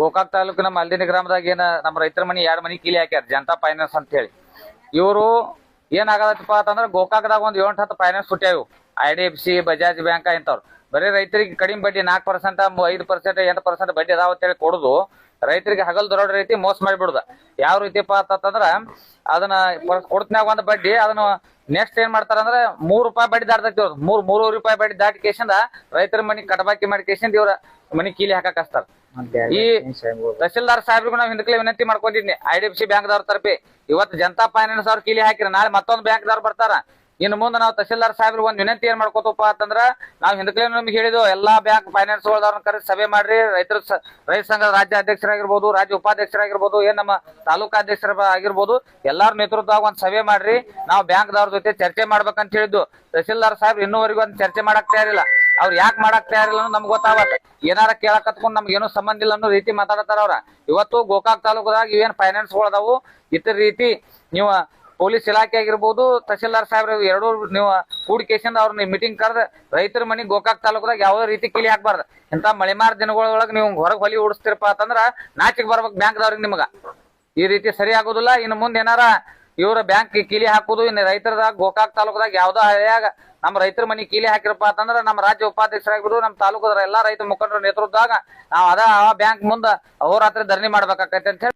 ಗೋಕಾಕ್ ತಾಲೂಕಿನ ಮಲ್ದಿನಿ ಗ್ರಾಮದಾಗ ಏನ ನಮ್ಮ ರೈತರ ಮನಿ 2 ಮನಿ ಕೀಲಿ ಹಾಕ್ಯಾರ ಜನತಾ ಫೈನಾನ್ಸ್ ಅಂತ ಹೇಳಿ. ಇವರು ಏನಾಗತ್ತಪ್ಪ ಅಂತಂದ್ರ ಗೋಕಾಕ್ದಾಗ ಒಂದ್ 7-10 ಫೈನಾನ್ಸ್ ಹುಟ್ಟ್ಯಾವು. IDFC, ಬಜಾಜ್ ಬ್ಯಾಂಕ್ ಇಂಥವ್ರು ಬರೀ ರೈತರಿಗೆ ಕಡಿಮೆ ಬಡ್ಡಿ 4%, 5%, 8% ಬಡ್ಡಿ ಅದಾವ ಅಂತ ಹೇಳಿ ಕೊಡುದು, ರೈತರಿಗೆ ಹಗಲ್ ದೊಡ್ಡ ರೀತಿ ಮೋಸ ಮಾಡಿಬಿಡುದ. ಯಾವ ರೀತಿಪ್ಪ ಅಂತಂದ್ರ ಅದನ್ನ ಕೊಡ್ತನ್ಯಾಗ ಒಂದ್ ಬಡ್ಡಿ, ಅದನ್ನ ನೆಕ್ಸ್ಟ್ ಏನ್ ಮಾಡ್ತಾರ ಅಂದ್ರೆ ₹3 ಬಡ್ಡಿ ದಾಟ್ತೈತಿ. ಅವ್ರು ₹3 ಬಡ್ಡಿ ದಾಟಿ ಕೇಸಿಂದ ರೈತರ ಮನಿ ಕಟಬಾಕಿ ಮಾಡಿ ಕೇಸಿಂದ ಇವ್ರ ಮನಿ ಕೀಲಿ ಹಾಕಕ್ ಹಚ್ತಾರ. ಈ ತಹಶೀಲ್ದಾರ್ ಸಾಹೇಬ್ರಿಗೂ ನಾವು ಹಿಂದಕ್ಲೆ ವಿನಂತಿ ಮಾಡ್ಕೊಂಡಿದ್ನಿ, IDFC ಬ್ಯಾಂಕ್ ದವ್ರ ತರಪಿ ಇವತ್ತು ಜನತಾ ಫೈನಾನ್ಸ್ ಅವ್ರ ಕೀಲಿ ಹಾಕಿರ, ನಾಳೆ ಮತ್ತೊಂದು ಬ್ಯಾಂಕ್ ದವ್ರ ಬರ್ತಾರ. ಇನ್ನು ಮುಂದೆ ನಾವು ತಹಶೀಲ್ದಾರ್ ಸಾಹೇಬ್ರಿಗೆ ಒಂದ್ ವಿನಂತಿ ಏನ್ ಮಾಡ್ಕೋತಪ್ಪ ಅಂತಂದ್ರ, ನಾವ್ ಹಿಂದಕ್ಲೆ ನಮ್ಗೆ ಹೇಳಿದ್ವು ಎಲ್ಲಾ ಬ್ಯಾಂಕ್ ಫೈನಾನ್ಸ್ ಗಳವ್ರನ್ನ ಕರೆಸಿ ಸಭೆ ಮಾಡ್ರಿ, ರೈತ ಸಂಘದ ರಾಜ್ಯ ಅಧ್ಯಕ್ಷರಾಗಿರ್ಬೋದು, ರಾಜ್ಯ ಉಪಾಧ್ಯಕ್ಷರಾಗಿರ್ಬೋದು, ಏನ್ ನಮ್ಮ ತಾಲೂಕಾ ಅಧ್ಯಕ್ಷರ ಆಗಿರ್ಬೋದು, ಎಲ್ಲಾರ ನೇತೃತ್ವದಾಗ ಒಂದ್ ಸಭೆ ಮಾಡ್ರಿ, ನಾವು ಬ್ಯಾಂಕ್ ದವ್ರ ಜೊತೆ ಚರ್ಚೆ ಮಾಡ್ಬೇಕಂತ ಹೇಳಿದ್ದು. ತಹಶೀಲ್ದಾರ್ ಸಾಹೇಬ್ರು ಇನ್ನೂವರೆಗೂ ಒಂದ್ ಚರ್ಚೆ ಮಾಡಕ್ ತಯಾರಿಲ್ಲ. ಅವ್ರು ಯಾಕೆ ಮಾಡಕ್ ತಯಾರಿಲ್ಲ ಅನ್ನೋ ನಮ್ಗೆ ಗೊತ್ತಾಗತ್ತ. ಏನಾರ ಕೇಳಕತ್ಕೊಂಡು ನಮ್ಗೆ ಏನೋ ಸಂಬಂಧ ಇಲ್ಲ ಅನ್ನೋ ರೀತಿ ಮಾತಾಡತಾರ ಅವ್ರ. ಇವತ್ತು ಗೋಕಾಕ್ ತಾಲೂಕದಾಗ ಏನ್ ಫೈನಾನ್ಸ್ ಗಳದಾವು, ಇತರ ರೀತಿ ನೀವು ಪೊಲೀಸ್ ಇಲಾಖೆ ಆಗಿರ್ಬೋದು, ತಹಶೀಲ್ದಾರ್ ಸಾಹೇಬ್ರ ಎರಡೂ ನೀವು ಕೂಡಿಕೇಶನ್ ಅವ್ರನ್ನ ಮೀಟಿಂಗ್ ಕರೆದ ರೈತರ ಮನಿ ಗೋಕಾಕ್ ತಾಲೂಕದಾಗ ಯಾವುದೇ ರೀತಿ ಕೀಲಿ ಹಾಕ್ಬಾರ್ದು. ಇಂತ ಮಳೆಮಾರ್ ದಿನಗಳೊಳಗೆ ನೀವು ಹೊರಗೆ ಹೊಲಿ ಉಡಿಸ್ತಿರಪ್ಪ ಅಂತಂದ್ರ ನಾಚಿಕ್ ಬರ್ಬೇಕು ಬ್ಯಾಂಕ್ ದವ್ರಿಗೆ. ನಿಮ್ಗ ಈ ರೀತಿ ಸರಿ ಆಗೋದಿಲ್ಲ. ಇನ್ನು ಮುಂದೆ ಏನಾರ ಇವ್ರ ಬ್ಯಾಂಕ್ ಕೀಲಿ ಹಾಕುದು, ಇನ್ನು ರೈತರದಾಗ ಗೋಕಾಕ್ ತಾಲೂಕದಾಗ ಯಾವ್ದೋ ಹಳ್ಳಿಯಾಗ ನಮ್ಮ ರೈತರ ಮನಿ ಕೀಲಿ ಹಾಕಿರಪ್ಪ ಅಂತಂದ್ರ ನಮ್ಮ ರಾಜ್ಯ ಉಪಾಧ್ಯಕ್ಷರಾಗಿರ್ಬೋದು, ನಮ್ಮ ತಾಲೂಕದ ಎಲ್ಲಾ ರೈತ ಮುಖಂಡರ ನೇತೃತ್ವದಾಗ ನಾವು ಆ ಬ್ಯಾಂಕ್ ಮುಂದ ಅಹೋರಾತ್ರಿ ಧರಣಿ ಮಾಡ್ಬೇಕಾಕೈತೆ ಅಂತ ಹೇಳಿ